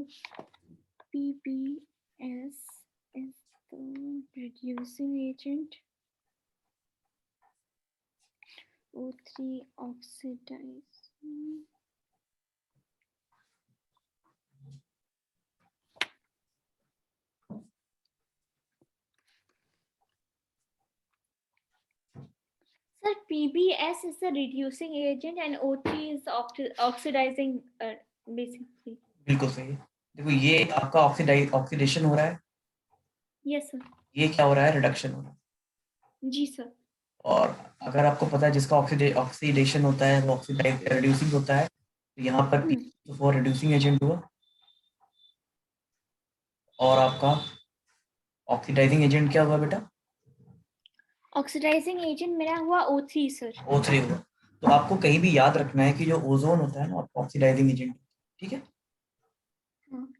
So PBS is the reducing agent. O3 oxidizing. Sir, PBS is the reducing agent and O3 is oxidizing basically. बिल्कुल सही है। देखो ये आपका oxidation हो रहा है, Yes sir. ये क्या हो रहा है, रिडक्शन हो रहा है। जी सर। और अगर आपको पता है जिसका ऑक्सीडेशन होता है वो रिड्यूसिंग होता है, तो यहाँ पर वो रिड्यूसिंग एजेंट हुआ और आपका ऑक्सीडाइजिंग एजेंट क्या हुआ बेटा? ऑक्सीडाइजिंग एजेंट मेरा हुआ O3 सर। O3 हुआ। तो आपको कहीं भी याद रखना है कि जो ओजोन होता है ना ऑक्सीडाइजिंग एजेंट, ठीक है?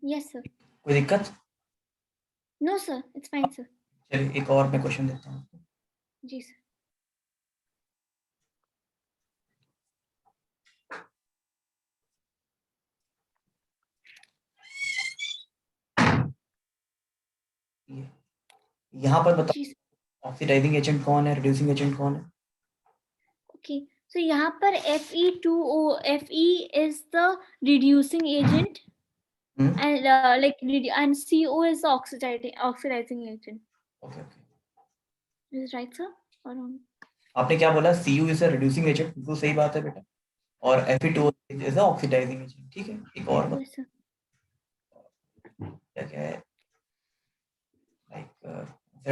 Yes sir. कोई दिक्कत? No sir, it's fine sir. चलिए एक और मैं क्वेश्चन देता हूँ आपको। जी सर। यहाँ पर बताओ ऑक्सीडाइजिंग एजेंट कौन है, रिड्यूसिंग एजेंट कौन है? ओके, सो यहाँ पर Fe2O, Fe is the reducing agent and and CO is the oxidizing agent. Okay. Is it right sir or wrong? आपने क्या बोला? Cu is a reducing agent, बिल्कुल सही बात है बेटा। और Fe2O is a oxidising agent, ठीक है? एक और yes sir. क्या है, like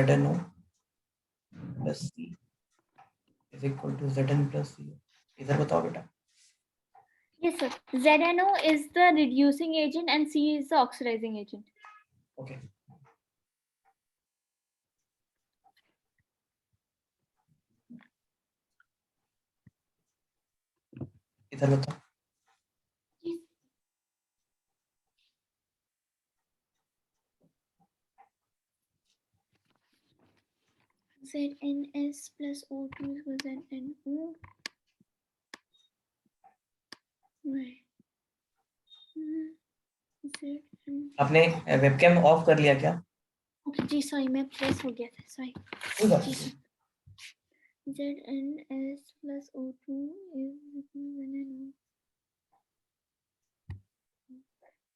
ZnO plus C is equal to Zn plus C। इधर बताओ बेटा। Yes sir, ZnO is the reducing agent and C is the oxidizing agent. Okay. इधर बताओ। ZnS plus O2 equals ZnO. आपने webcam of कर लिया क्या? Okay जी sorry, मैं प्रेस हो गया था, सॉरी। कोई बात नहीं। ZnS plus O2 is ZnO.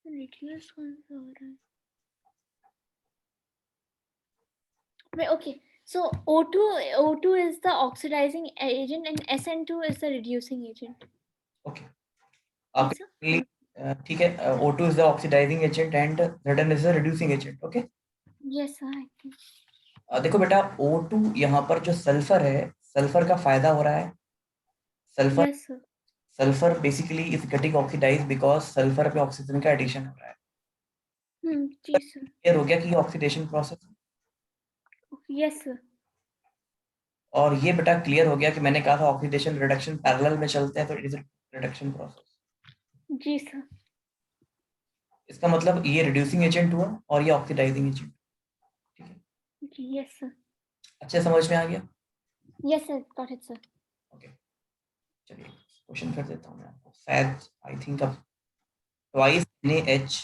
Reduce कौन सा हो रहा है? Wait, okay. So O2 is the oxidizing agent and SN2 is the reducing agent. Okay. आपके ठीक है, O2 is the oxidizing agent and Zn is the reducing agent, okay? Yes sir, I think. देखो बेटा O2 यहाँ पर जो sulphur है, sulphur का फायदा हो रहा है। Sulphur Yes sir. Sulphur basically is getting oxidise because sulphur पे ऑक्सीजन का एडिशन हो रहा है। जी सर। क्लियर हो गया कि ऑक्सीडेशन प्रोसेस? Yes sir. और ये बेटा क्लियर हो गया कि मैंने कहा था ऑक्सीडेशन रिडक्शन पैरेलल में चलते हैं, तो इट इज रिडक्शन प्रोसेस। जी सर। इसका मतलब ये रिड्यूसिंग एजेंट हुआ और ये ऑक्सीडाइजिंग एजेंट, ठीक है? जी यस सर। अच्छे समझ में आ गया? Yes sir, got it sir. Okay, चलिए क्वेश्चन कर देता हूँ मैं आपको। शायद आई थिंक अब twice NaH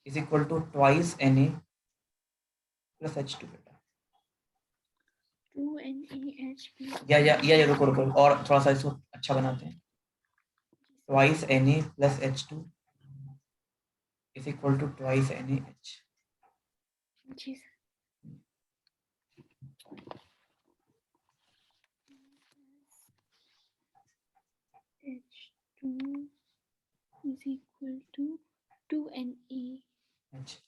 is equal to twice Na plus H2 बेटा। 2NaH या रुको रुको और थोड़ा सा इसको अच्छा बनाते हैं। Twice Na plus H2 is equal to twice NaH। जी sir. H2 is equal to 2NaH.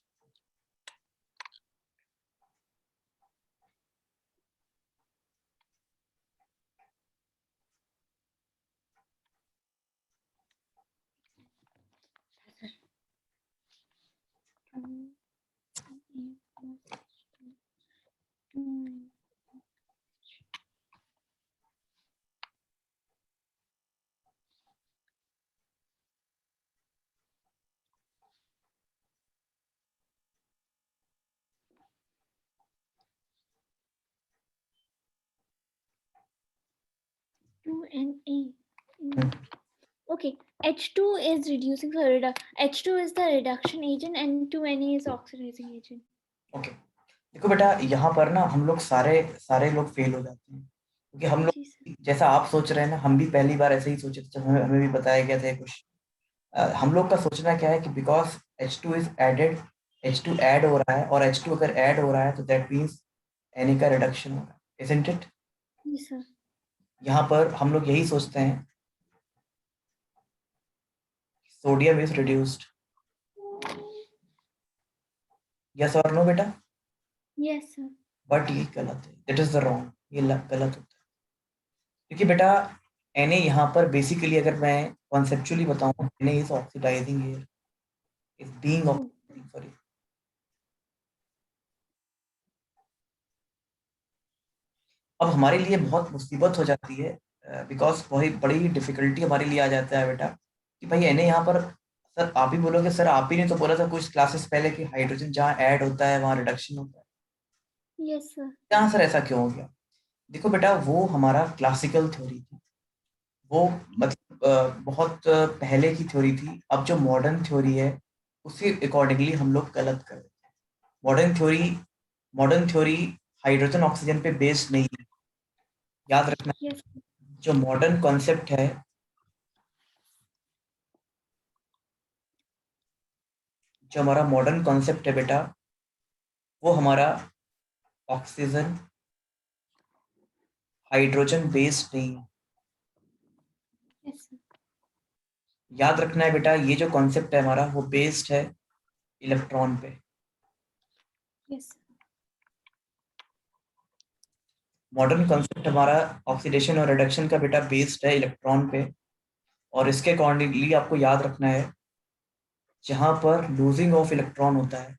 Okay, H2 is reducing, so H2 is the reduction agent and 2Na is oxidizing agent. Okay, देखो बेटा यहाँ पर ना हम लोग सारे लोग फेल हो जाते हैं, क्योंकि हम जी सर। लोग जैसा आप सोच रहे हैं ना, हम भी पहली बार ऐसे ही सोचे थे जब हमें भी बताया गया था कुछ। हम लोग का सोचना क्या है कि because H2 is added, H2 add हो रहा है, और H2 अगर ऐड हो रहा है तो दैट मीन्स Na का रिडक्शन हो रहा है, इजंट इट? Ji sir. यहाँ पर हम लोग यही सोचते हैं, सोडियम इज रिड्यूस्ड, यस और नो बेटा? Yes sir. बट ये गलत है, इट इज द रॉन्ग, ये गलत होता है, क्योंकि बेटा Na यहाँ पर बेसिकली अगर मैं कॉन्सेप्चुअली बताऊं, Na is oxidising uh, is being oxidising, sorry. अब हमारे लिए बहुत मुसीबत हो जाती है, बिकॉज बहुत बड़ी डिफिकल्टी हमारे लिए आ जाता है बेटा कि भाई Na यहाँ पर, सर आप ही बोलोगे, सर आप ही ने तो बोला था कुछ क्लासेस पहले कि हाइड्रोजन जहाँ ऐड होता है वहाँ रिडक्शन होता है, यस सर। यहाँ सर ऐसा क्यों हो गया? देखो बेटा, वो हमारा क्लासिकल थ्योरी थी, वो मतलब बहुत पहले की थ्योरी थी। अब जो मॉडर्न थ्योरी है उसके अकॉर्डिंगली हम लोग गलत कर रहे हैं। मॉडर्न थ्योरी हाइड्रोजन ऑक्सीजन पे बेस्ड नहीं है, याद रखना। यस। जो मॉडर्न कॉन्सेप्ट है, जो हमारा मॉडर्न कॉन्सेप्ट है बेटा, वो हमारा ऑक्सीजन हाइड्रोजन बेस्ड नहीं है। Yes sir. याद रखना है बेटा, ये जो कॉन्सेप्ट है हमारा वो बेस्ड है इलेक्ट्रॉन पे। यस। मॉडर्न कॉन्सेप्ट हमारा ऑक्सीडेशन और रिडक्शन का बेटा बेस्ड है इलेक्ट्रॉन पे, और इसके अकॉर्डिंगली आपको याद रखना है, जहां पर लूजिंग ऑफ इलेक्ट्रॉन होता है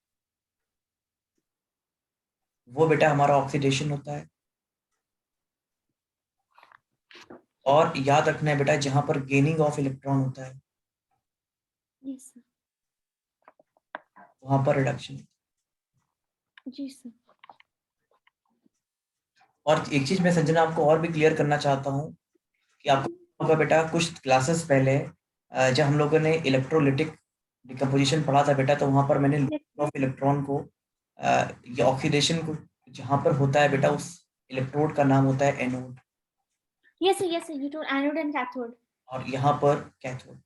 वो बेटा हमारा ऑक्सीडेशन होता है, और याद रखना है बेटा जहां पर गेनिंग ऑफ इलेक्ट्रॉन होता है यस सर। वहां पर रिडक्शन। जी सर। और एक चीज मैं संजना आपको और भी क्लियर करना चाहता हूँ कि आपको होगा बेटा कुछ क्लासेस पहले, जब हम लोगों ने इलेक्ट्रोलिटिक डिकम्पोजिशन पढ़ा था बेटा, तो वहां पर मैंने लूजिंग ऑफ इलेक्ट्रॉन को, ये ऑक्सीडेशन को जहां पर होता है बेटा, उस इलेक्ट्रोड का नाम होता है anode, yes sir. Yes sir, you told anode and cathode. और यहाँ पर कैथोड।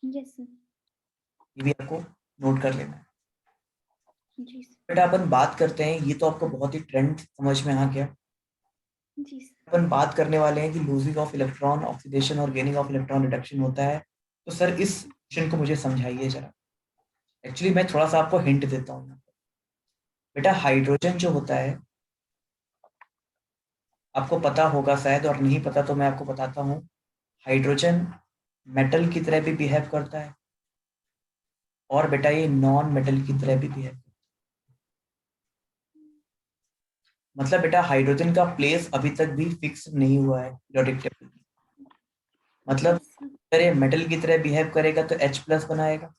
Yes sir. ये भी आपको नोट कर लेना है जी सर। बेटा। अपन बात करते हैं, ये तो आपको बहुत ही ट्रेंड समझ में आ गया। जी सर। अपन बात करने वाले हैं कि लूजिंग ऑफ इलेक्ट्रॉन ऑक्सीडेशन और गेनिंग ऑफ इलेक्ट्रॉन रिडक्शन होता है। तो सर इस क्वेश्चन को मुझे समझाइए जरा। एक्चुअली मैं थोड़ा सा आपको हिंट देता हूँ यहाँ पर। बेटा हाइड्रोजन जो होता है, आपको पता होगा शायद, और नहीं पता तो मैं आपको बताता हूँ, हाइड्रोजन मेटल की तरह भी बिहेव करता है, और बेटा ये नॉन मेटल की तरह भी बिहेव, मतलब बेटा हाइड्रोजन का प्लेस अभी तक भी फिक्स नहीं हुआ है पीरियोडिक टेबल में। मतलब यस सर। अगर ये मेटल की तरह बिहेव करेगा तो H प्लस बनाएगा,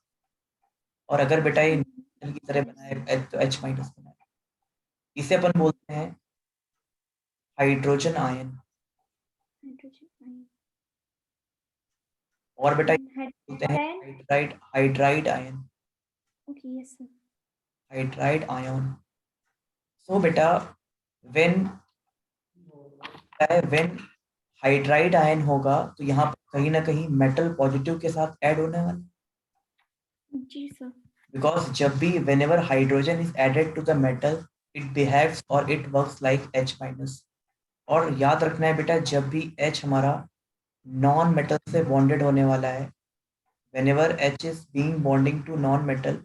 और अगर बेटा ये मेटल की तरह बनाएगा तो H माइनस बनाएगा। इसे अपन बोलते हैं हाइड्रोजन आयन, हाइड्रोजन और बेटा आयन। ये बोलते हैं hydride. Hydride ion, okay yes sir. Hydride ion. So बेटा व्हेन व्हेन हाइड्राइड आयन होगा तो यहाँ पर कहीं ना कहीं मेटल पॉजिटिव के साथ ऐड होने वाला, जी सर। बिकॉज जब भी whenever hydrogen is added to the metal it behaves or it works like H minus। और याद रखना है बेटा, जब भी H हमारा नॉन मेटल से बॉन्डेड होने वाला है, whenever H is being bonding to non metal,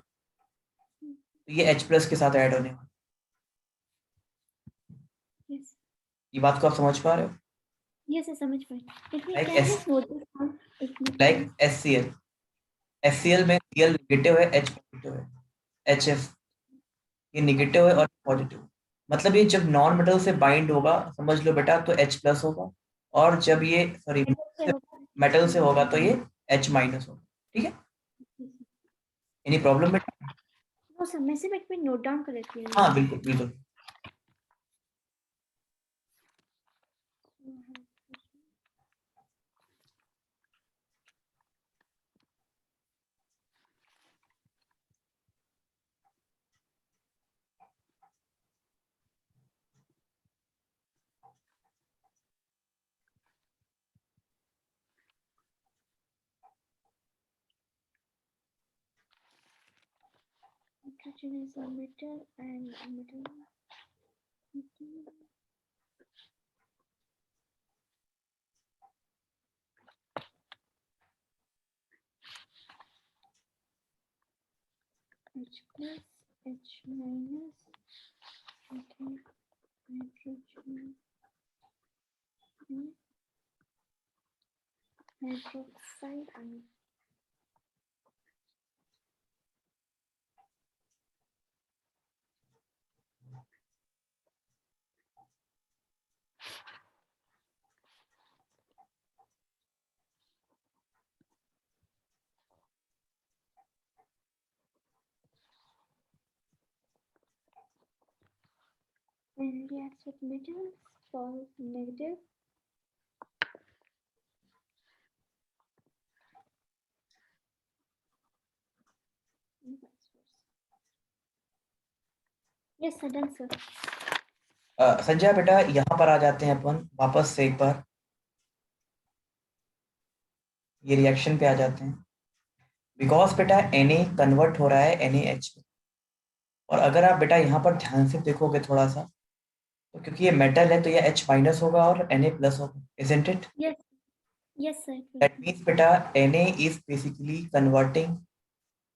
तो ये H प्लस के साथ ऐड होने वाला। यस। ये बात को आप समझ पा रहे हो? यस सर, समझ पाए। लेकिन like can S just note this down एक मिनट लाइक प्लीज। HCl में Cl नेगेटिव है, H पॉजिटिव है, HF ये नेगेटिव है और पॉजिटिव, मतलब ये जब नॉन मेटल से बाइंड होगा समझ लो बेटा तो H प्लस होगा, और जब ये सॉरी मेटल से होगा तो ये H माइनस होगा। ठीक है, एनी प्रॉब्लम बेटा? नो सर, मैं सिर्फ एक मिनट नोट डाउन कर लेती हूँ। हाँ बिल्कुल बिल्कुल। Hydrogen is a metal and a metal. H plus, H minus. Okay. Hydrogen. Hydroxide ion. When it reacts with metals, false negative. Yes, sir, done, sir. Sanjay बेटा यहाँ पर आ जाते हैं अपन वापस से एक बार ये रिएक्शन पे आ जाते हैं बिकॉज बेटा Na कन्वर्ट हो रहा है NaH में और अगर आप बेटा यहाँ पर ध्यान से देखोगे थोड़ा सा तो क्योंकि ये मेटल है तो ये H माइनस होगा और Na प्लस होगा isn't it? Yes. Yes, sir. That means बेटा Na is basically converting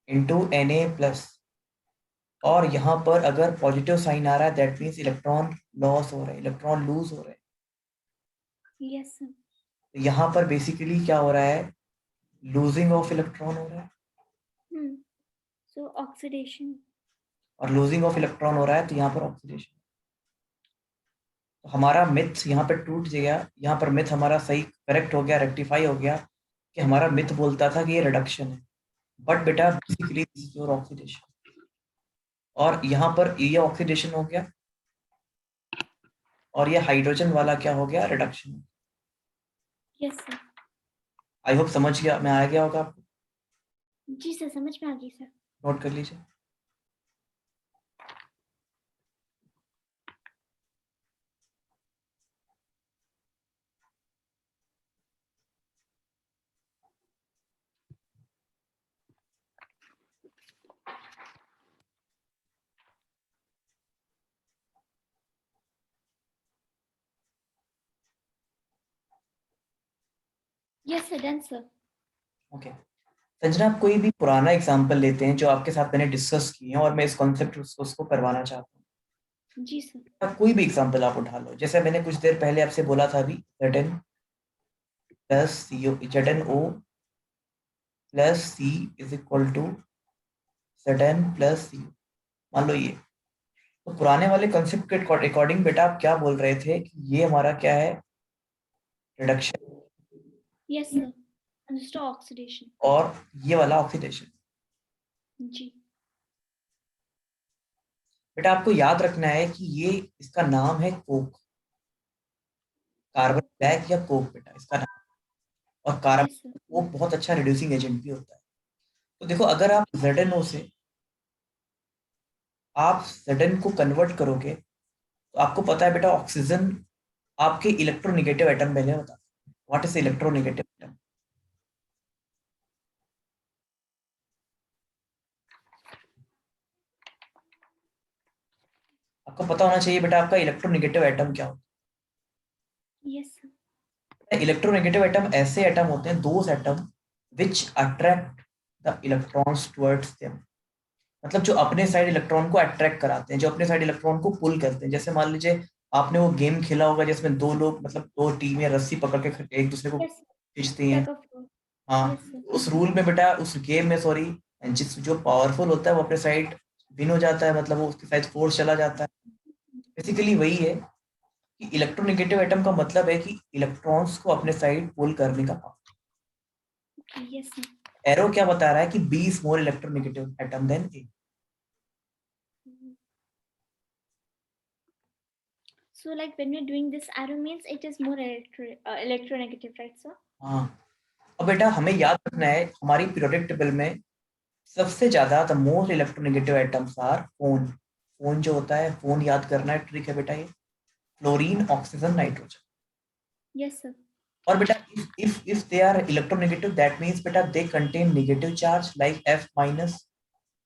into Na plus और यहाँ पर अगर पॉजिटिव साइन आ रहा है दैट मीन्स इलेक्ट्रॉन लॉस हो रहा है इलेक्ट्रॉन लूज हो रहे हैं Yes, sir. तो यहाँ पर बेसिकली क्या हो रहा है लूजिंग ऑफ इलेक्ट्रॉन हो रहा है So oxidation. और लूजिंग ऑफ इलेक्ट्रॉन हो रहा है तो यहाँ पर ऑक्सीडेशन तो हमारा मिथ यहाँ पर टूट गया यहाँ पर मिथ हमारा सही करेक्ट हो गया रेक्टिफाई हो गया कि हमारा मिथ बोलता था कि ये रिडक्शन है बट बेटा basically this is your oxidation और यहाँ पर ये ऑक्सीडेशन हो गया और ये हाइड्रोजन वाला क्या हो गया reduction Yes, sir. I hope समझ गया मैं आ गया होगा आपको जी सर समझ में आ गई सर नोट कर लीजिए yes sir done sir okay Sanjana आप कोई भी पुराना एग्जांपल लेते हैं जो आपके साथ मैंने डिस्कस किए हैं और मैं इस कॉन्सेप्ट उसको करवाना चाहता हूँ जी सर आप कोई भी एग्जांपल आप उठा लो जैसे मैंने कुछ देर पहले आपसे बोला था अभी Zn plus ZnO plus C is equal to Zn plus C मान लो ये तो पुराने वाले कॉन्सेप्ट के अकॉर्डिंग बेटा आप क्या बोल रहे थे कि ये हमारा क्या है reduction yes sir understood oxidation और ये वाला ऑक्सीडेशन जी बेटा आपको याद रखना है कि ये इसका नाम है कोक कार्बन ब्लैक या कोक बेटा इसका नाम और कार्बन यस सर वो बहुत अच्छा रिड्यूसिंग एजेंट भी होता है तो देखो अगर आप ZnO से आप Zn को कन्वर्ट करोगे तो आपको पता है बेटा ऑक्सीजन आपके इलेक्ट्रोनेगेटिव एटम मैंने बता व्हाट इज इलेक्ट्रोनेगेटिव एटम आपको पता होना चाहिए बेटा आपका इलेक्ट्रोनेगेटिव एटम क्या होता यस सर है इलेक्ट्रोनेगेटिव एटम ऐसे एटम होते हैं those atom which attract the electrons towards them मतलब जो अपने साइड इलेक्ट्रॉन को अट्रैक्ट कराते हैं जो अपने साइड इलेक्ट्रॉन को पुल करते हैं जैसे मान लीजिए आपने वो गेम खेला होगा जिसमें दो लोग मतलब दो टीमें रस्सी पकड़ के एक दूसरे को यस खींचती हैं टग ऑफ वॉर हाँ यस सर उस रूल में बेटा उस गेम में सॉरी जिस जो पावरफुल होता है वो अपने साइड विन हो जाता है मतलब वो उसके साइड फोर्स चला जाता है बेसिकली वही है कि इलेक्ट्रोनेगेटिव एटम का मतलब है कि इलेक्ट्रॉन्स को अपने साइड पुल करने का पावर यस सर एरो क्या बता रहा है कि B is more electronegative atom than A so like when we're doing this arrow means it is more electronegative right sir हाँ अब बेटा हमें याद रखना है हमारी पीरियोडिक टेबल में सबसे ज्यादा the most electronegative atoms are F O N F O N जो होता है फोन याद करना है ट्रिक है बेटा ये fluorine oxygen nitrogen yes sir और बेटा if they are electronegative that means बेटा they contain negative charge like F minus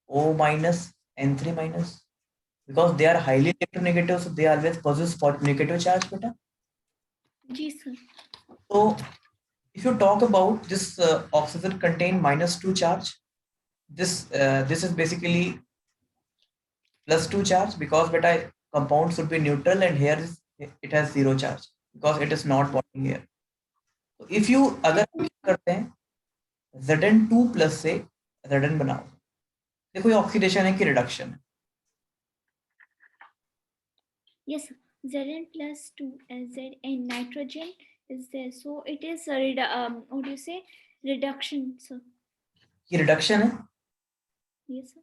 O minus N3 minus, because they are highly electronegative, so they always possess negative charge, beta. Ji sir. So if you talk about this oxygen contain -2 charge, this is basically +2 charge, because beta compound should be neutral, and here it has 0 charge because it is not bonding here. So if you अगर करते हैं Zn2 plus से Zn बनाओ, देखो ये oxidation है कि reduction है? Yes sir. Zn plus 2 Zn nitrogen is there, so it is what do you say, reduction sir. ये रिडक्शन है. Yes sir.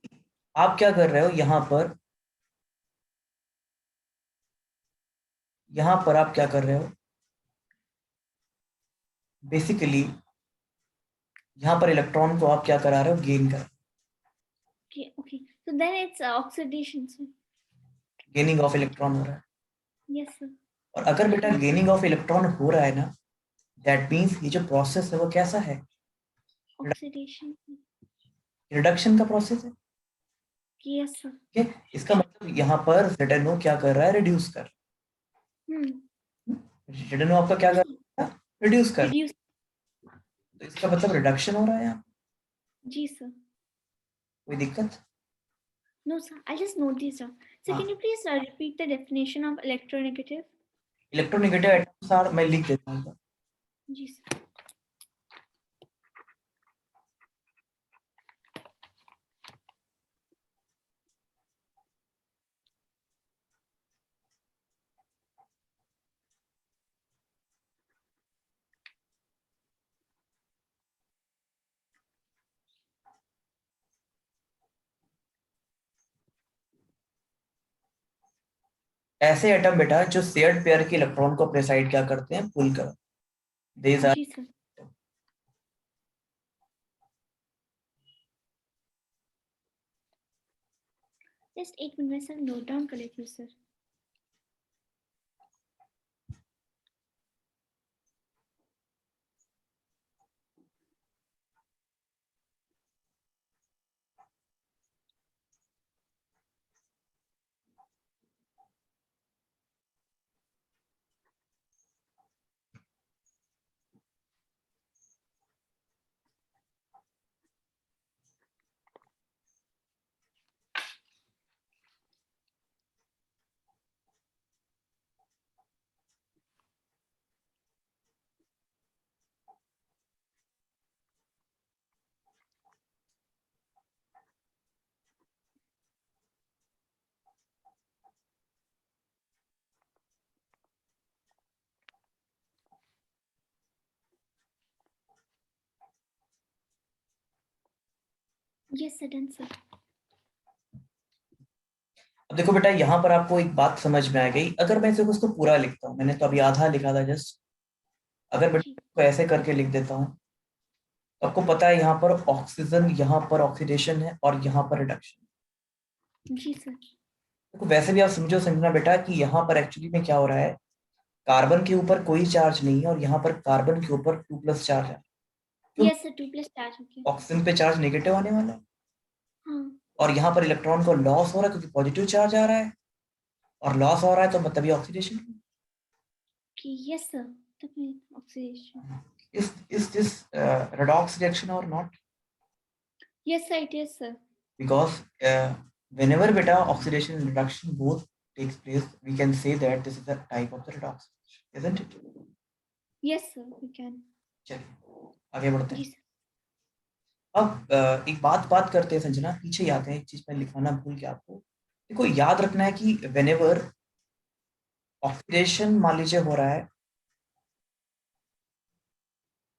आप क्या कर रहे हो यहाँ पर आप क्या कर रहे हो, बेसिकली यहाँ पर इलेक्ट्रॉन को आप क्या करा रहे हो, गेन कर. Okay, okay. So then it's oxidation sir. Gaining of electron हो रहा है. Yes sir. और अगर बेटा गेनिंग ऑफ इलेक्ट्रॉन हो रहा है ना, दैट मीन्स ये जो प्रोसेस है वो कैसा है, Oxidation. रिडक्शन का प्रोसेस है. Yes sir. ठीक है, इसका मतलब यहाँ पर ZnO क्या कर रहा है, रिड्यूस कर. ZnO आपका क्या कर रहा है, रिड्यूस कर. Reduce. तो इसका मतलब रिडक्शन हो रहा है यहाँ. जी sir. कोई दिक्कत? No sir, I just note this down. So can you please repeat the definition of electronegative? Electronegative atoms are, मैं लिख देता हूँ. जी sir. ऐसे एटम बेटा जो शेयर्ड पेयर के इलेक्ट्रॉन को अपने साइड क्या करते हैं, पुल कर. These are ji sir. Just 8 minutes and note down कर लेती हूँ sir. Yes sir, done sir. अब देखो बेटा, यहाँ पर आपको एक बात समझ में आ गई. अगर मैं इसे उसको पूरा लिखता हूँ, मैंने तो अभी आधा लिखा था जस्ट. अगर बेटा इसको ऐसे करके लिख देता हूँ, तो आपको पता है यहाँ पर ऑक्सीजन, यहाँ पर ऑक्सीडेशन है और यहाँ पर रिडक्शन. जी सर. देखो वैसे भी आप समझना बेटा कि यहाँ पर एक्चुअली में क्या हो रहा है, कार्बन के ऊपर कोई चार्ज नहीं है और यहाँ पर कार्बन के ऊपर 2+ चार्ज है. Yes sir, 2+ चार्ज हो गया. ऑक्सीजन पे चार्ज नेगेटिव आने वाला है. हाँ. और यहाँ पर इलेक्ट्रॉन को लॉस हो रहा है क्योंकि पॉजिटिव चार्ज आ रहा है, और लॉस हो रहा है तो मतलब ये ऑक्सीडेशन. Yes sir. तब oxidation. Is this redox reaction or not? Yes sir, it is sir. Because whenever beta oxidation and reduction both takes place, we can say that this is a type of the redox, isn't it? Yes sir, we can. चलिए आगे बढ़ते हैं. जी sir. अब एक बात करते हैं संजना, पीछे ही आते हैं. एक चीज मैं लिखाना भूल गया आपको. देखो याद रखना है कि whenever ऑक्सीडेशन मान लीजिए हो रहा है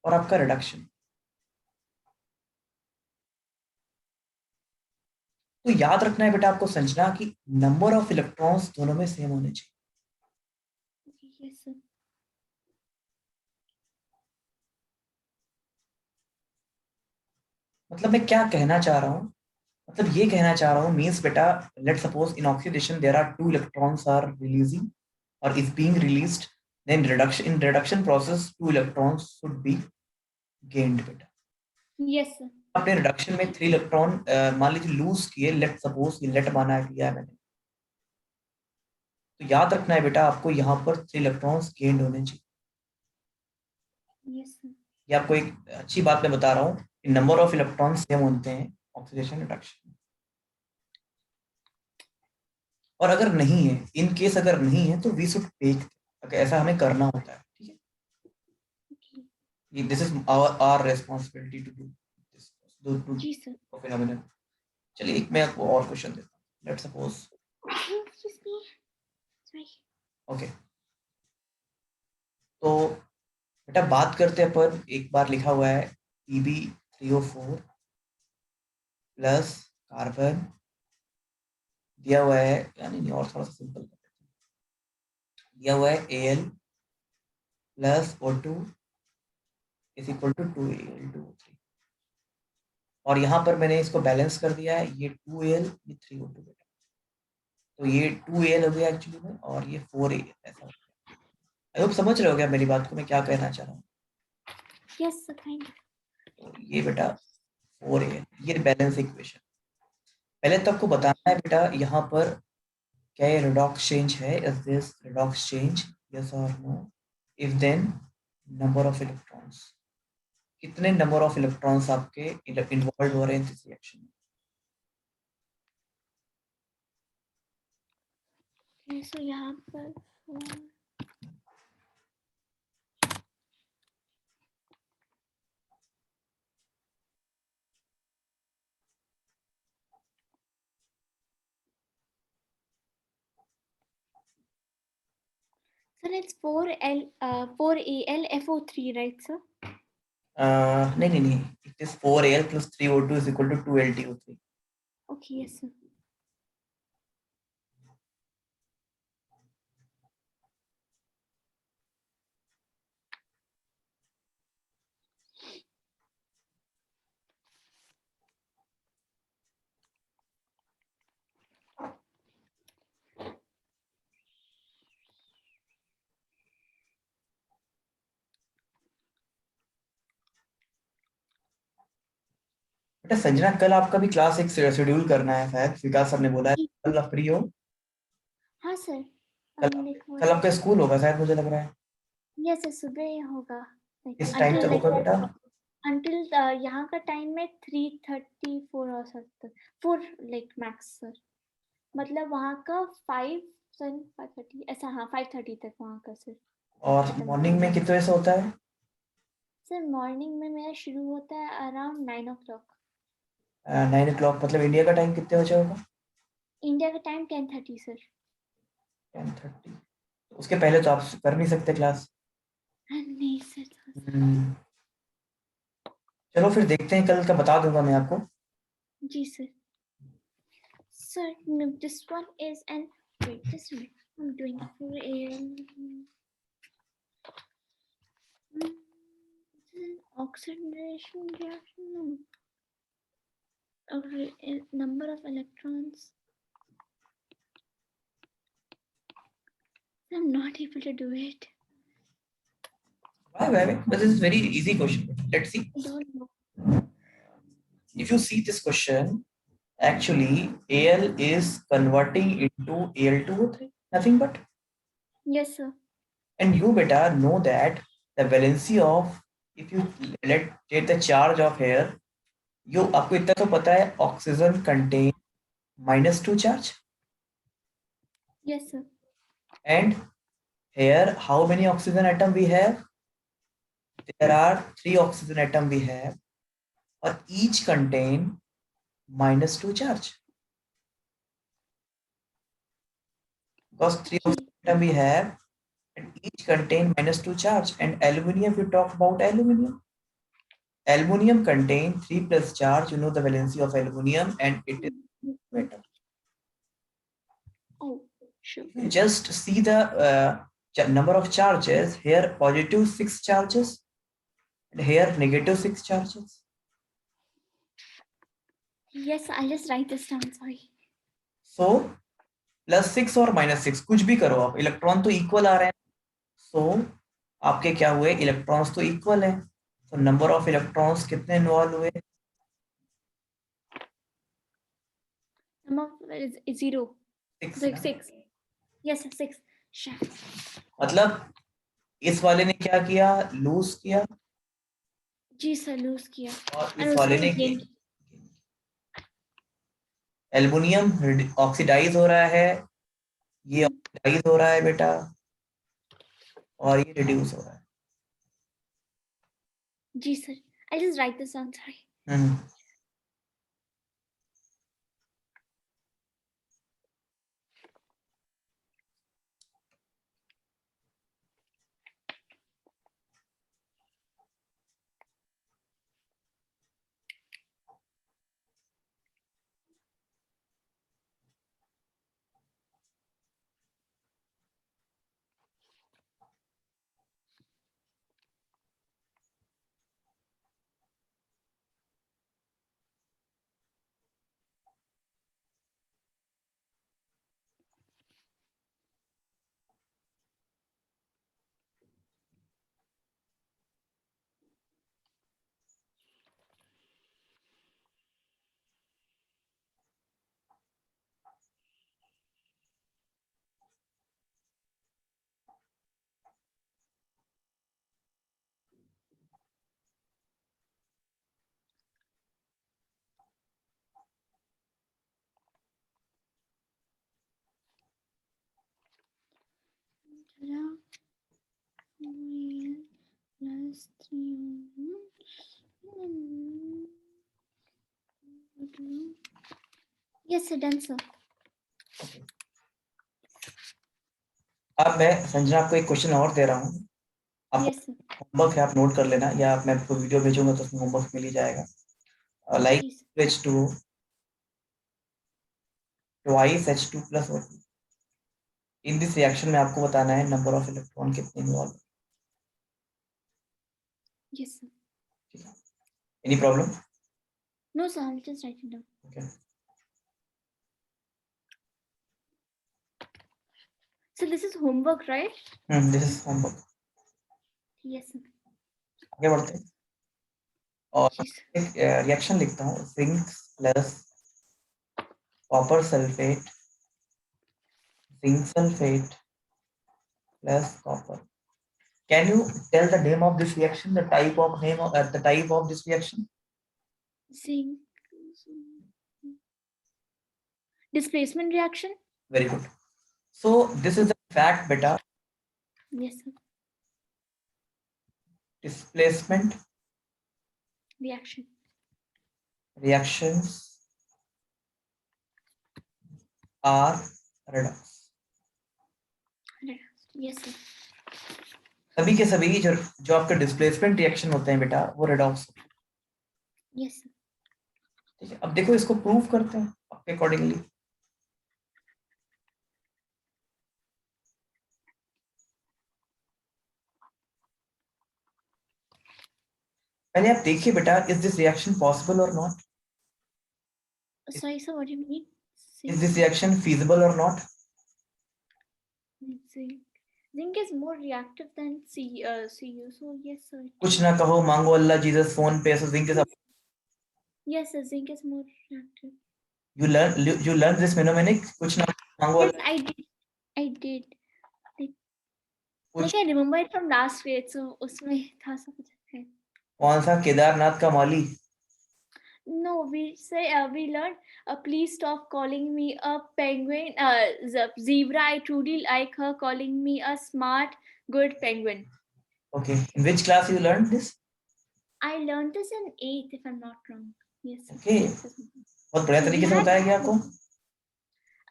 और आपका रिडक्शन, तो याद रखना है बेटा आपको संजना कि नंबर ऑफ इलेक्ट्रॉन्स दोनों में सेम होने चाहिए. Yes sir. मतलब मैं क्या कहना चाह रहा हूँ, मतलब ये कहना चाह रहा हूँ, मीन्स बेटा let suppose in oxidation there are 2 electrons are releasing और is being released, then reduction process 2 electrons should be gained बेटा. Yes sir. आपने रिडक्शन में 3 इलेक्ट्रॉन मान लीजिए लूज किए, लेट सपोज ये लेट माना किया है मैंने, तो याद रखना है बेटा आपको यहाँ पर 3 इलेक्ट्रॉन्स गेन्ड होने चाहिए। Yes sir. ये आपको एक अच्छी बात मैं बता रहा हूँ कि नंबर ऑफ इलेक्ट्रॉन सेम होते हैं ऑक्सीडेशन रिडक्शन। और अगर नहीं है, इन केस अगर नहीं है तो वी शुड टेक, ऐसा हमें करना होता है, ठीक है। This is our responsibility to do this, जी सर। फिनोमेनन। चलिए एक मैं आपको और क्वेश्चन देता हूँ, लेट्स सपोज, ओके, तो बेटा बात करते हैं अपन, एक बार लिखा हुआ है Pb3O4 प्लस कार्बन दिया हुआ है, यानी नहीं और थोड़ा सा सिंपल कर देते हैं, दिया हुआ है Al plus O2 is equal to 2Al2O3, और यहाँ पर मैंने इसको बैलेंस कर दिया है, ये 2Al ये 3O2 बेटा, तो ये 2Al हो गया एक्चुअली में, और ये 4Al ऐसा हो गया। आई होप समझ रहे हो क्या मेरी बात को, मैं क्या कहना चाह रहा हूँ। Yes sir thank you. तो ये बेटा 4Al, ये बैलेंस इक्वेशन। पहले तो आपको बताना है बेटा यहाँ पर क्या ये redox change है, is this redox change, yes or no, if then number of electrons, कितने नंबर ऑफ इलेक्ट्रॉन्स आपके इन्वॉल्व हो रहे हैं इस रिएक्शन में। सो यहाँ पर sir it's 4Al4AlFO3 right sir? नहीं नहीं नहीं, it is 4Al plus 3O2 is equal to 2LtO3. Okay yes sir. बेटा संजना, कल आपका भी क्लास एक शेड्यूल करना है शायद, विकास सर ने बोला है कल आप फ्री हो। हाँ सर। कल कल आपका स्कूल होगा शायद, मुझे लग रहा है। यस सर सुबह होगा। किस टाइम तक होगा बेटा? अंटिल यहाँ का टाइम में 3:34 हो सकता, 4 लाइक मैक्स सर, मतलब वहाँ का 5:30 ऐसा, हाँ 5:30 तक वहाँ का सर। और मॉर्निंग में कितने बजे से होता है? सर मॉर्निंग में मेरा शुरू होता है अराउंड 9 o'clock। 9 o'clock, मतलब इंडिया का टाइम कितने बजे होगा? इंडिया का टाइम 10:30 सर। 10:30, उसके पहले तो आप कर नहीं सकते क्लास। नहीं सर। चलो फिर देखते हैं, कल का बता दूंगा मैं आपको। जी sir. Sir this one is an wait just a minute, I'm doing it for oxidation reaction. No. Number of electrons. I'm not able to do it. Why? But this is very easy question. Let's see. I don't know. If you see this question, actually Al is converting into Al2O3, nothing but. Yes sir. And you beta know that the valency of, if you let take the charge of here, you आपको इतना तो पता है oxygen contain -2 charge. Yes sir. And here how many oxygen atom we have? There are 3 oxygen atom we have, or each contain -2 charge. Because 3 oxygen atom we have and each contain -2 charge. And aluminium, if you talk about aluminium contain 3 plus charge, you know the valency of aluminium, and it is metal. Oh sure. You just see the number of charges here, positive 6 charges and here negative 6 charges. Yes, I'll just write this down, sorry. So +6 और -6 कुछ भी करो आप, electron तो equal आ रहे हैं, सो आपके क्या हुए, इलेक्ट्रॉन्स तो इक्वल है, तो नंबर ऑफ इलेक्ट्रॉन्स कितने इन्वॉल्व हुए, Sum of is 0. 6 6. Yes, 6. Shit. मतलब इस वाले ने क्या किया, लूज किया, जी सर, लूज किया और और इस उसने वाले ने गेन। एल्युमिनियम ऑक्सीडाइज हो रहा है, ये ऑक्सीडाइज हो रहा है बेटा, और ये रिड्यूस हो रहा है। जी sir, I just write this down, sorry. Hmm. Plus 3. Yes, sir, done, sir. अब मैं संजना आपको एक क्वेश्चन और दे रहा हूँ, आप Yes, sir. होमवर्क है, आप नोट कर लेना, या मैं आपको वीडियो भेजूंगा तो उसमें होमवर्क मिल ही जाएगा। Like Yes. H2 twice H2 plus O2, in this reaction में आपको बताना है नंबर ऑफ इलेक्ट्रॉन कितने involve. Yes, sir. Any problem? No, sir, I'll just write it down. Okay. So this is homework, right? This is homework. Yes, sir. आगे बढ़ते हैं और Yes. एक रिएक्शन लिखता हूँ, zinc plus copper sulphate, zinc sulphate plus copper. Can you tell the name of this reaction, the type of name of the type of this reaction? Zinc. Displacement reaction. Very good. So this is the fact, beta. Yes, sir. Displacement Reaction. reactions are redox. Yes, sir. सभी के सभी जो आपके displacement reaction होते हैं बेटा, वो redox. Yes, sir. ठीक है, अब देखो इसको प्रूव करते हैं आपके अकॉर्डिंगली। पहले आप देखिए बेटा, इज दिस रिएक्शन पॉसिबल और not? Sorry, sir. What do you mean? Is this reaction feasible और not? Zinc. Zinc is more reactive than Cu. So yes, sir. कुछ ना कहो, मांगो अल्लाह जीसस फोन पे, so zinc is up. Yes, sir. Zinc is more reactive. You learn this mnemonic, कुछ ना मांगो Yes, Allah. I did. I did. कुछ Like I remember it from last grade, so उसमें था सब कुछ है. कौन सा केदारनाथ का माली? No, we say we learned. Please stop calling me a penguin. Zebra. I truly like her calling me a smart, good penguin. Okay, in which class you learned this? I learned this in 8th, if I'm not wrong. Yes. Sir. Okay, बहुत बढ़िया So we तरीके से had. बताया गया आपको।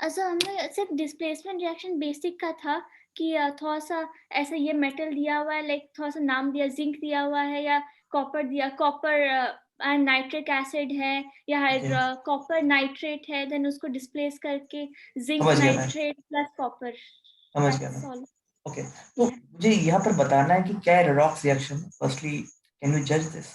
अच्छा, हमने सिर्फ डिस्प्लेसमेंट रिएक्शन बेसिक का था कि थोड़ा सा ऐसा ये मेटल दिया हुआ है, लाइक थोड़ा सा नाम दिया, जिंक दिया हुआ है या कॉपर दिया, कॉपर एंड नाइट्रिक एसिड है या कॉपर नाइट्रेट है, देन उसको डिस्प्लेस करके जिंक समझ गया मैं, नाइट्रेट प्लस कॉपर। समझ गया मैं। ओके, तो मुझे यहाँ पर बताना है कि क्या है redox reaction. Firstly, can you जज this?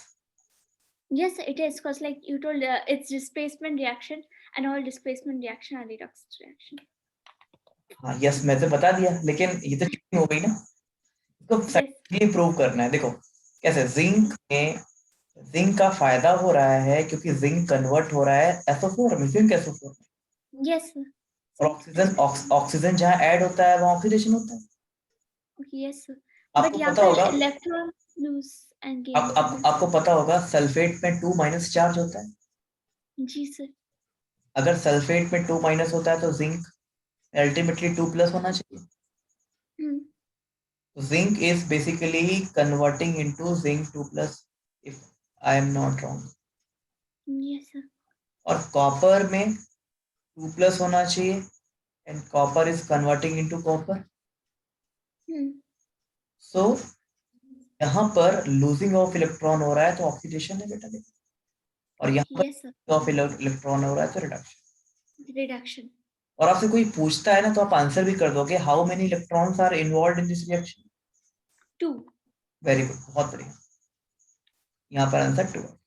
Yes, it is, because like you told, it's displacement reaction, and all displacement reaction are redox reaction. हाँ यस, मैं तो बता दिया, लेकिन ये तो चीटिंग हो गई ना, इसको साइंटिफिकली प्रूव करना है। देखो कैसे, जिंक का फायदा हो रहा है क्योंकि जिंक कन्वर्ट हो रहा है SO4 में, जिंक SO4 में। Yes sir. और ऑक्सीजन जहाँ ऐड होता है वहाँ ऑक्सीडेशन होता है। Yes sir. But आपको यहाँ पता पर होगा, electron lose and gain होता है। आपको पता होगा सल्फेट में 2- चार्ज होता है। जी सर। अगर सल्फेट में 2- होता है तो जिंक अल्टीमेटली 2+ होना चाहिए। Zinc is basically converting into zinc 2+, if I am not wrong. Yes sir. और कॉपर में 2+ होना चाहिए and copper is converting into copper. So यहाँ पर losing of electron हो रहा है तो ऑक्सीडेशन है बेटा देखो, और यहाँ पर Yes sir. of electron हो रहा है तो रिडक्शन। Reduction. और आपसे कोई पूछता है ना तो आप आंसर भी कर दोगे, how many electrons are involved in this reaction? 2. Very good, बहुत बढ़िया, यहाँ पर आंसर 2 है।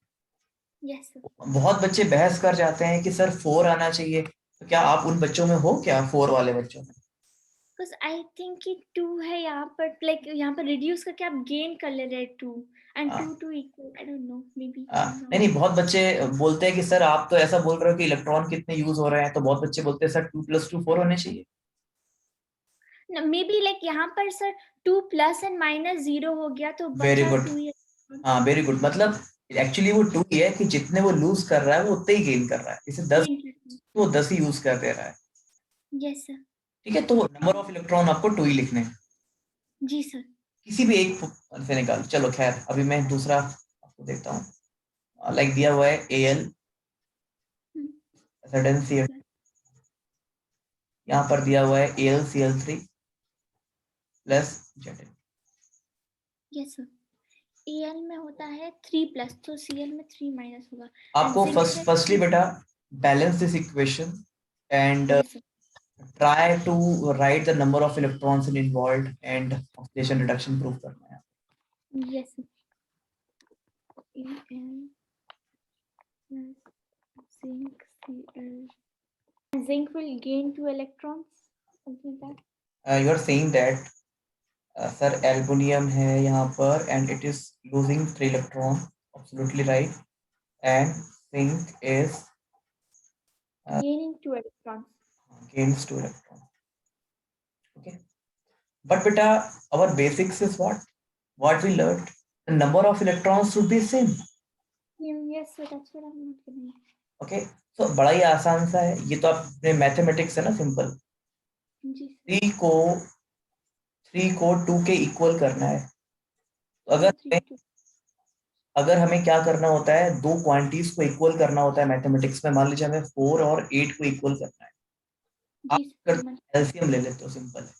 Yes sir. बहुत बच्चे बहस कर जाते हैं कि सर 4 आना चाहिए, तो क्या आप उन बच्चों में हो क्या, 4 वाले बच्चों में? Because I think कि 2 है यहाँ पर, like यहाँ पर reduce करके आप gain कर ले रहे हैं 2 and हाँ। 2 equal, I don't know, maybe I'm नहीं wrong. नहीं, बहुत बच्चे बोलते हैं कि सर आप तो ऐसा बोल रहे हो कि इलेक्ट्रॉन कितने यूज हो रहे हैं, तो बहुत बच्चे बोलते हैं सर 2+2 4 होने चाहिए। No, maybe like यहाँ पर सर 2 plus and minus 0 हो गया तो वेरी बचा गुड, 2 ही। हाँ वेरी गुड, मतलब एक्चुअली वो 2 ही है कि जितने वो लूज कर रहा है वो उतने ही गेन कर रहा है, इसे 10 तो वो 10 ही यूज कर दे रहा है। Yes sir. ठीक है, तो नंबर ऑफ इलेक्ट्रॉन आपको 2 ही लिखने हैं, जी सर। किसी भी एक से निकाल। चलो खैर, अभी मैं दूसरा आपको देखता हूँ। लाइक दिया हुआ है Al Cl, यहाँ पर दिया हुआ है AlCl3 plus Zn। Yes sir. Al में होता है 3 plus, तो Cl में 3 minus होगा। आपको फर्स्टली बेटा balance this equation and Yes sir. try to write the number of electrons involved and oxidation reduction proof करना है। Yes sir. Al plus zinc Cl. Zinc will gain 2 electrons, something like that. You are saying that sir aluminum है यहाँ पर and it is losing 3 electron, absolutely right, and zinc is Gaining 2 electrons. gains 2 electron. Okay, but beta, our basics is what we learned, the number of electrons should be same. Yes sir, that's what I'm not getting. Okay, तो बड़ा ही आसान सा है ये, तो आपने mathematics है ना, सिंपल। जी। 3 को 2 के इक्वल करना है, तो अगर हमें क्या करना होता है, दो क्वांटिटीज को इक्वल करना होता है मैथमेटिक्स में। मान लीजिए हमें 4 और 8 को इक्वल करना है, आप एलसीएम ले लेते हो, सिंपल है।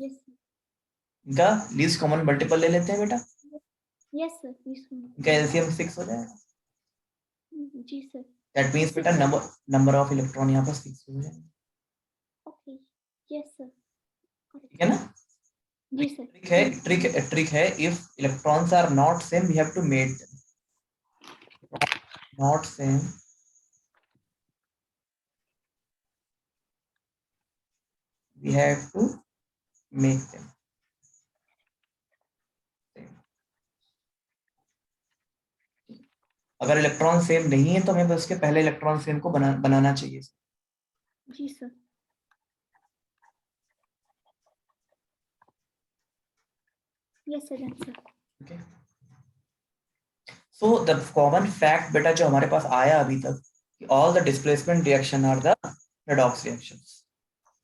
यस इनका लीस्ट कॉमन मल्टीपल ले लेते हैं बेटा। यस सर, इनका एलसीएम 6 हो जाएगा। जी सर। दैट मींस बेटा नंबर ऑफ इलेक्ट्रॉन यहाँ पर 6 हो जाएगा। ओके, यस सर, ठीक है ना? जी सर। ट्रिक है, if electrons are not same we have to make them not same, we have to make them same. अगर इलेक्ट्रॉन सेम नहीं है तो हमें बस उसके पहले इलेक्ट्रॉन सेम को बनाना चाहिए। जी sir. Yes sir, sir. Okay, so the common fact बेटा जो हमारे पास आया अभी तक, कि all the displacement reaction are the redox reactions.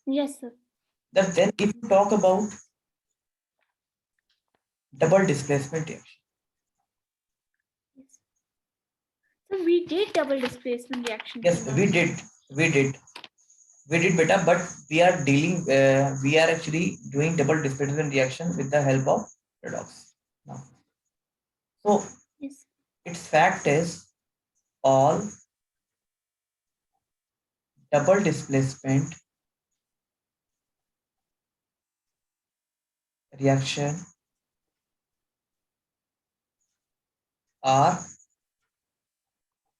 Yes sir. Then if you talk about double displacement reaction, yes. So we did double displacement reaction. Yes, we did beta, but we are actually doing double displacement reaction with the help of redox now. So yes, its fact is all double displacement reaction are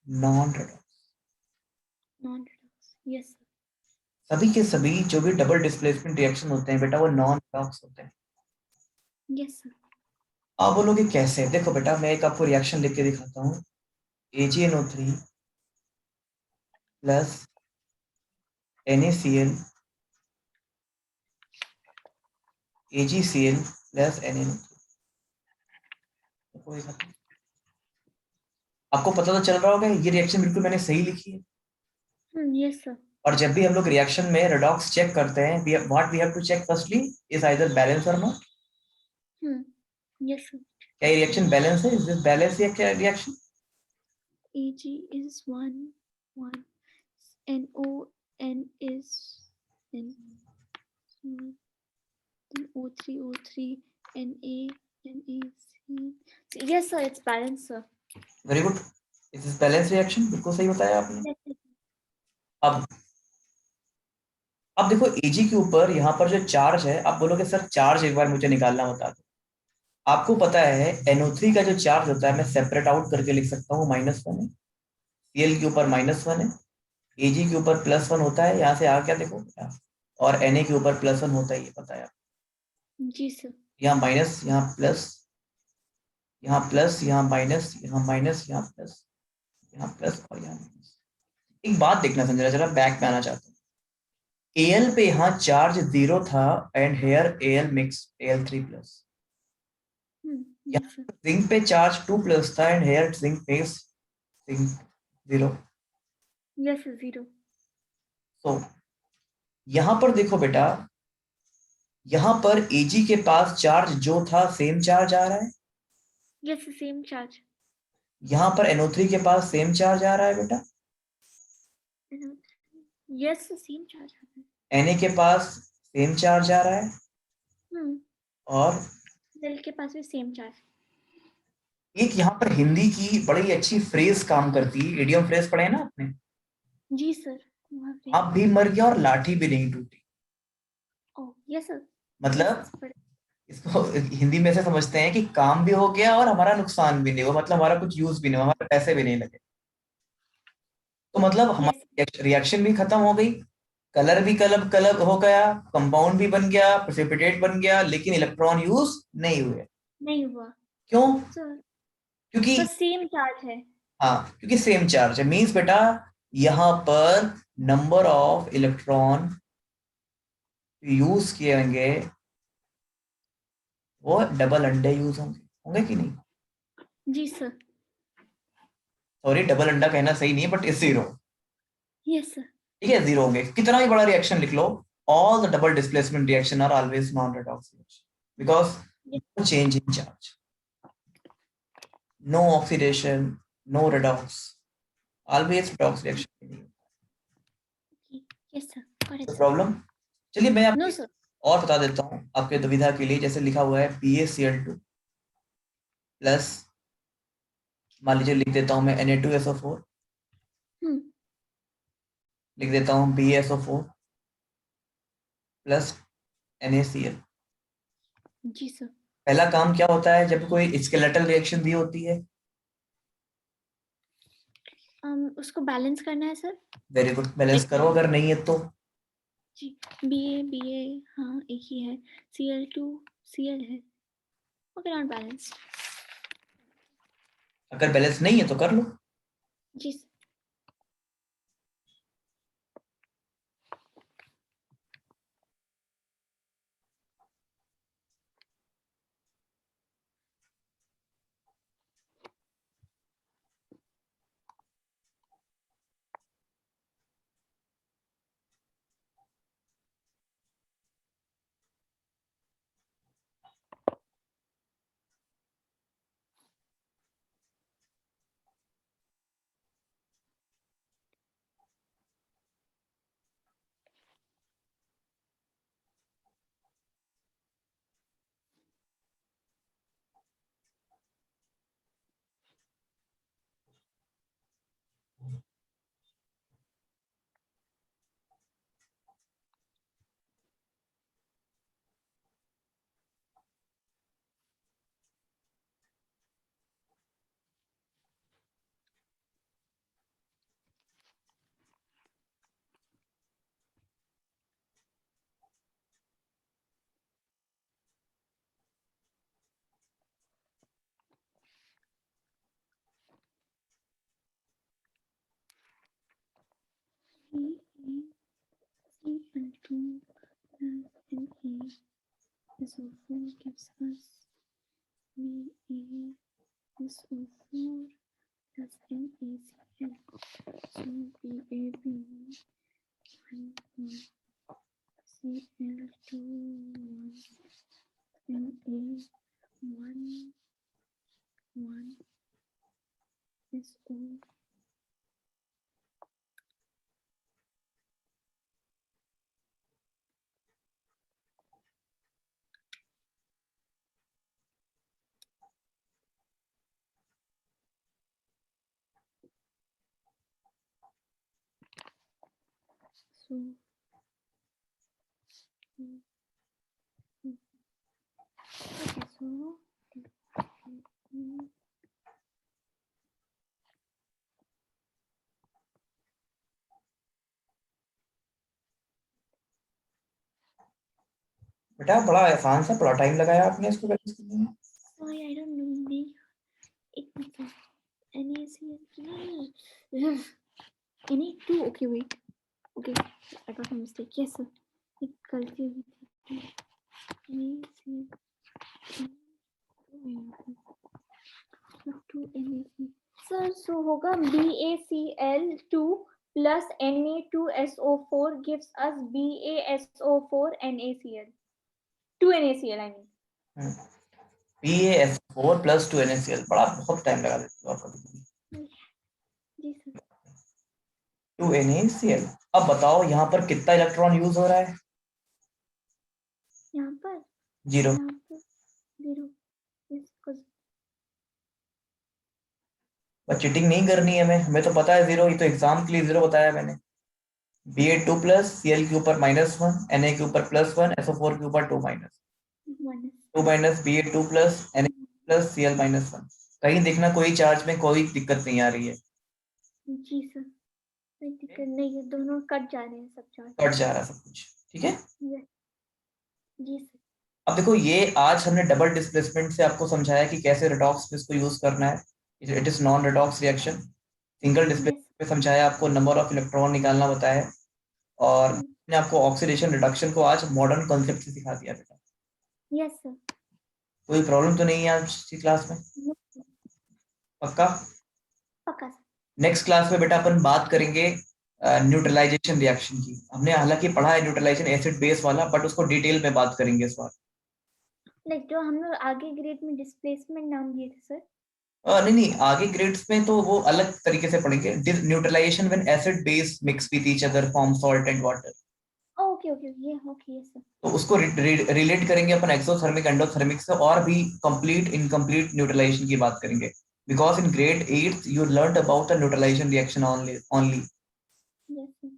non-redox. Non-redox. Yes sir. सभी के सभी जो भी double displacement reaction होते हैं बेटा वो non redox होते हैं। Yes sir. आप बोलोगे कैसे? देखो बेटा, मैं एक आपको रिएक्शन लिख के दिखाता हूँ। AgNO3 plus NaCl AgCl plus NaNO3। आपको पता तो चल रहा होगा ये रिएक्शन बिल्कुल मैंने सही लिखी है। Yes sir. और जब भी हम लोग रिएक्शन में रेडॉक्स चेक करते हैं, what we have to check firstly is either balance or not. Yes sir. क्या ये रिएक्शन बैलेंस है? इज दिस बैलेंस या क्या reaction? Ag is 1 1, NON is N, then O3 O3, Na NaC। yes sir, it's balanced sir। Very good, is this balance reaction, बिल्कुल सही बताया आपने। yes, sir। अब अब देखो Ag के ऊपर यहाँ पर जो चार्ज है, आप बोलोगे सर चार्ज एक बार मुझे निकालना बता दो। आपको पता है NO3 का जो चार्ज होता है मैं सेपरेट आउट करके लिख सकता हूँ, -1 है। Cl के ऊपर -1 है, Ag के ऊपर +1 होता है, यहाँ से आ क्या देखो, और Na के ऊपर +1 होता है, ये पता है। जी सर। यहाँ माइनस, यहाँ प्लस, यहाँ प्लस, यहाँ माइनस, यहाँ माइनस, यहाँ प्लस, यहाँ प्लस और यहाँ माइनस। एक बात देखना संजय, जरा बैक में आना चाहता हूँ। Al पे यहाँ चार्ज 0 था and here Al mix Al3 plus. yes sir। Zinc पे चार्ज 2 प्लस था and here zinc mix zinc 0। yes sir, 0। तो यहाँ पर देखो बेटा, यहाँ पर Ag के पास चार्ज जो था सेम चार्ज आ रहा है, yes sir, same charge। यहाँ पर NO3 के पास सेम चार्ज आ रहा है बेटा, yes sir, same charge। Na के पास सेम चार्ज आ रहा है, और Cell के पास भी सेम चार्ज। एक यहाँ पर हिंदी की बड़ी अच्छी फ्रेज काम करती है, इडियम फ्रेज पढ़े ना आपने, जी सर। आप भी मर गया और लाठी भी नहीं टूटी। Oh yes sir. मतलब इसको हिंदी में से समझते हैं कि काम भी हो गया और हमारा नुकसान भी नहीं हुआ, मतलब हमारा कुछ यूज भी नहीं हुआ, हमारे पैसे भी नहीं लगे। तो मतलब हमारी रिएक्शन भी खत्म हो गई, कलर भी कलब कलब हो गया, कंपाउंड भी बन गया, प्रेसिपिटेट बन गया, लेकिन इलेक्ट्रॉन यूज नहीं हुए। नहीं हुआ क्यों? सर, क्योंकि बस सेम चार्ज है। हाँ, क्योंकि सेम चार्ज है। मीन्स बेटा यहाँ पर नंबर ऑफ इलेक्ट्रॉन यूज किए होंगे वो डबल अंडे यूज होंगे, होंगे कि नहीं? जी सर। सॉरी, डबल अंडा कहना सही नहीं है, बट इज 0। Yes sir. ठीक है, 0 होंगे। कितना ही बड़ा रिएक्शन लिख लो, all the double displacement reaction are always non redox reaction, because no change in charge, no oxidation, no redox, always redox reaction. Yes sir. Problem? चलिए मैं नो आपको सर। और बता देता हूँ आपके दुविधा के लिए। जैसे लिखा हुआ है BaCl2 प्लस, मान लीजिए लिख देता हूँ मैं Na2SO4, लिख देता हूँ BaSO4 प्लस NaCl। जी सर। पहला काम क्या होता है जब कोई स्केलेटल रिएक्शन दी होती है? उसको बैलेंस करना है सर। वेरी गुड, बैलेंस करो, अगर नहीं है तो जी, BA हाँ एक ही है, Cl2 Cl है, ओके नॉट बैलेंस। अगर बैलेंस नहीं है तो कर लो। जी sir. Cl2 Na gives us BaSO4 plus NaCl. So BaB Cl2 Na 1 SO. So okay, so बेटा बड़ा आसान सा, बड़ा टाइम लगाया आपने इसको प्रैक्टिस करने में। sorry, I don't know. एक minute NaCl Na2. Okay, wait. Okay, I got a mistake. Yes, sir. एक गलती हुई थी. NaCl 2 NaCl. Sir, so होगा BaCl2 plus Na2SO4 gives us BaSO4 NaCl. 2 NaCl, I mean. BaSO4 plus 2 NaCl, बड़ा बहुत time लगा देते हो आप कभी। जी सर. 2 NaCl। अब बताओ यहाँ पर कितना इलेक्ट्रॉन यूज हो रहा है? यहाँ पर 0। यहाँ पर 0. Yes, because बस चीटिंग नहीं करनी है हमें तो पता है 0, ये तो एग्जाम के लिए 0 बताया मैंने। Ba2 प्लस Cl के ऊपर -1, Na के ऊपर +1, SO4 के ऊपर 2 minus 2 minus Ba2 plus Na plus Cl -1। कहीं देखना कोई चार्ज में कोई दिक्कत नहीं आ रही है। जी सर, कोई दिक्कत नहीं है, दोनों कट जा रहे हैं, सब चार्ज कट जा रहा है सब कुछ, ठीक है। जी सर. अब देखो ये आज हमने डबल डिस्प्लेसमेंट से आपको समझाया कि कैसे रेडॉक्स में इसको यूज करना है। It is non redox reaction. Single displacement में समझाया, आपको नंबर ऑफ इलेक्ट्रॉन निकालना बताया, और मैंने आपको ऑक्सीडेशन रिडक्शन को आज मॉडर्न कॉन्सेप्ट से सिखा दिया बेटा। Yes sir. कोई प्रॉब्लम तो नहीं है आज की क्लास में? पक्का? पक्का सर. नेक्स्ट क्लास में बेटा अपन बात करेंगे न्यूट्रलाइजेशन रिएक्शन की। हमने हालांकि पढ़ा है न्यूट्रलाइजेशन एसिड बेस वाला, बट उसको डिटेल में बात करेंगे इस बार। लाइक जो हम लोग आगे ग्रेड में डिस्प्लेसमेंट नाम दिए थे सर. नहीं आगे ग्रेड्स में तो वो अलग तरीके से पढ़ेंगे। Neutralisation when acid base mix with each other form salt and water. Okay okay ये ओके यस सर. तो उसको रिलेट करेंगे अपन एक्सोथर्मिक एंडोथर्मिक से, और भी कंप्लीट इनकम्प्लीट न्यूट्रलाइजेशन की बात करेंगे। Because in grade 8 you learned about the neutralization reaction only। Yes sir.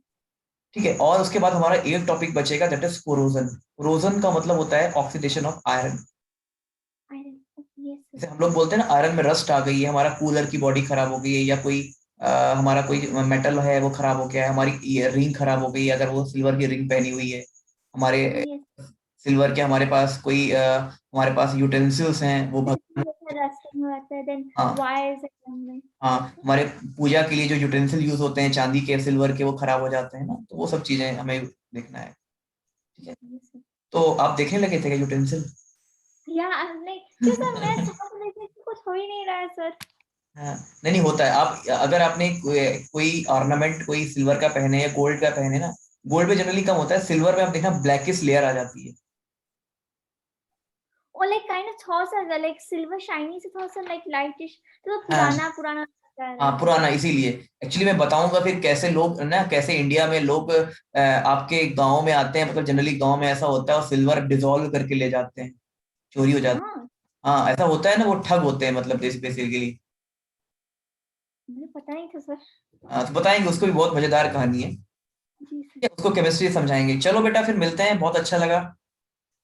ठीक है, और उसके बाद हमारा एक टॉपिक बचेगा, दैट इज कोरोजन। कोरोजन का मतलब होता है oxidation of iron. Iron. Yes जैसे सर. हम लोग बोलते हैं ना आयरन में रस्ट आ गई है, हमारा कूलर की बॉडी खराब हो गई है, या कोई हमारा कोई मेटल है वो खराब हो गया है, हमारी रिंग खराब हो गई है, अगर वो सिल्वर की रिंग पहनी हुई है, हमारे सिल्वर के हमारे पास कोई हमारे पास यूटेंसिल्स हैं वो रस्टिंग हो जाता है, देन हाँ वायर्स हाँ, हमारे पूजा के लिए जो यूटेंसिल यूज होते हैं चांदी के सिल्वर के, वो खराब हो जाते हैं ना, तो वो सब चीजें हमें देखना है। ठीक है, तो आप देखने लगे थे क्या यूटेंसिल? या नहीं क्यों सर, मैं समझ रही थी कि कुछ हो ही नहीं रहा है सर. हाँ, नहीं होता है। आप अगर आपने कोई ऑर्नामेंट कोई सिल्वर का पहने या गोल्ड का पहने ना, गोल्ड पे जनरली कम होता है, सिल्वर में आप देखना ब्लैकिश लेयर आ जाती है। और लाइक काइंड ऑफ थोड़ा सा लाइक सिल्वर शाइनी से थोड़ा सा लाइक लाइटिश, तो हाँ पुराना हाँ पुराना, इसीलिए एक्चुअली मैं बताऊंगा फिर कैसे लोग ना, कैसे इंडिया में लोग आपके गांव में आते हैं, मतलब जनरली गांव में ऐसा होता है, और सिल्वर डिजोल्व करके ले जाते हैं, चोरी हो जाती है। हाँ, हाँ ऐसा होता है ना, वो ठग होते हैं मतलब बेसिकली। मुझे पता नहीं था सर. हाँ तो बताएंगे, उसको भी बहुत मजेदार कहानी है। जी ठीक है, उसको केमिस्ट्री समझाएंगे। चलो बेटा फिर मिलते हैं, बहुत अच्छा लगा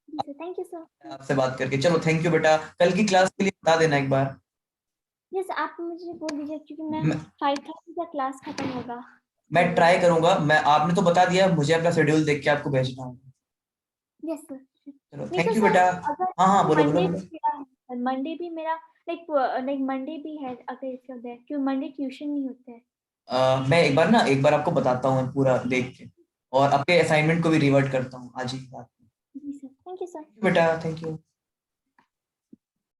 सर. Thank you sir. आपसे बात करके। चलो थैंक यू बेटा, कल की क्लास के लिए बता देना एक बार। यस, आप मुझे बोल दीजिए क्योंकि मैं मैं 5:30 का क्लास खत्म होगा. मैं ट्राई करूंगा। मैं आपने तो बता दिया, मुझे अपना शेड्यूल देख के आपको भेजना होगा। Yes sir. चलो नहीं तो थैंक यू सर बेटा। अगर हाँ हाँ बोलो बोलो मंडे बोलो। भी मेरा है, मंडे भी मेरा लाइक लाइक मंडे भी है अगर इसके उधर, क्योंकि मंडे ट्यूशन नहीं होता है. मैं एक बार आपको बताता हूँ पूरा देख के। और आपके असाइनमेंट को भी रिवर्ट करता हूँ आज ही रात में। जी सर, थैंक यू सर। बेटा थैंक यू।